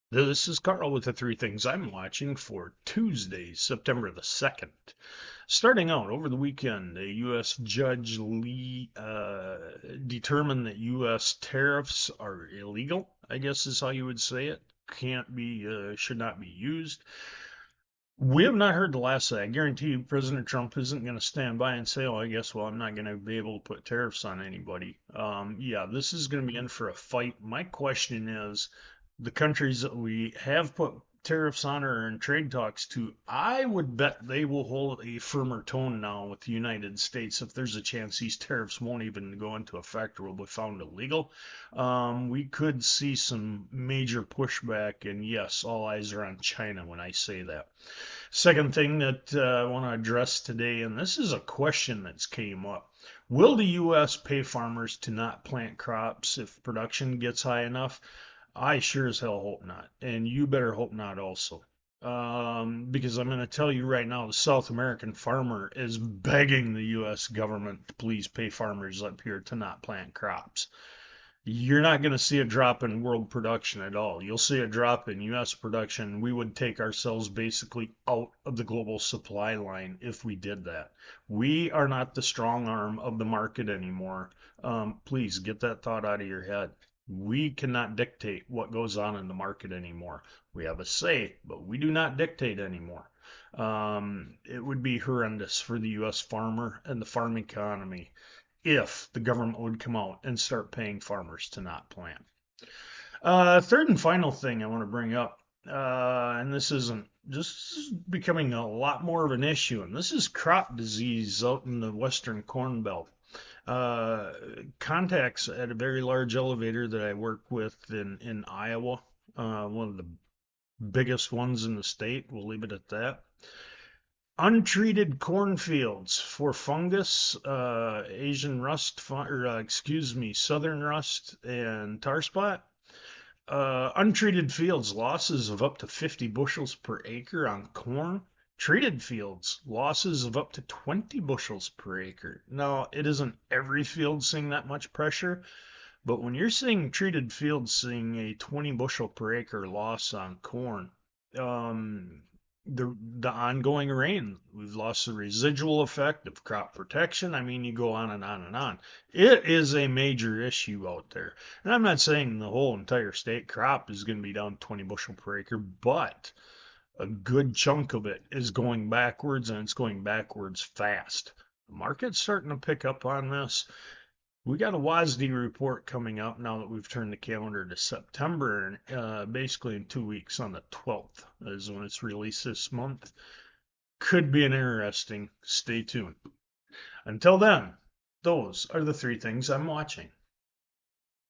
This is Carl with the three things I'm watching for Tuesday, September the 2nd. Starting out over the weekend, a U.S. judge determined that U.S. tariffs are illegal, I guess is how you would say it. Should not be used. We have not heard the last of that. I guarantee you President Trump isn't going to stand by and say, oh, I'm not going to be able to put tariffs on anybody. Yeah, this is going to be in for a fight. My question is, the countries that we have put tariffs on or are in trade talks to, I would bet they will hold a firmer tone now with the United States if there's a chance these tariffs won't even go into effect or will be found illegal. We could see some major pushback, and yes, all eyes are on China when I say that. Second thing that I want to address today, and this is a question that's came up. Will the U.S. pay farmers to not plant crops if production gets high enough? I sure as hell hope not. And you better hope not also. Because I'm going to tell you right now, the South American farmer is begging the U.S. government to please pay farmers up here to not plant crops. You're not going to see a drop in world production at all. You'll see a drop in U.S. production. We would take ourselves basically out of the global supply line if we did that. We are not the strong arm of the market anymore. Please get that thought out of your head. We cannot dictate what goes on in the market anymore. We have a say, but we do not dictate anymore. It would be horrendous for the U.S. farmer and the farm economy if the government would come out and start paying farmers to not plant. Third and final thing I want to bring up, and this isn't just becoming a lot more of an issue, and this is crop disease out in the western corn belt. Uh, Contacts at a very large elevator that I work with in Iowa, one of the biggest ones in the state, we'll leave it at that. Untreated cornfields for fungus, Asian rust, southern rust and tar spot. Untreated fields, losses of up to 50 bushels per acre on corn. Treated fields, losses of up to 20 bushels per acre. Now, it isn't every field seeing that much pressure, but when you're seeing treated fields seeing a 20 bushel per acre loss on corn, um, the ongoing rain, we've lost the residual effect of crop protection. I mean, you go on and on and on. It is a major issue out there. And I'm not saying the whole entire state crop is going to be down 20 bushel per acre, but a good chunk of it is going backwards, and it's going backwards fast. The market's starting to pick up on this. We got a WASDE report coming up now that we've turned the calendar to September, and basically in 2 weeks on the 12th is when it's released this month. Could be an interesting. Stay tuned. Until then, those are the three things I'm watching.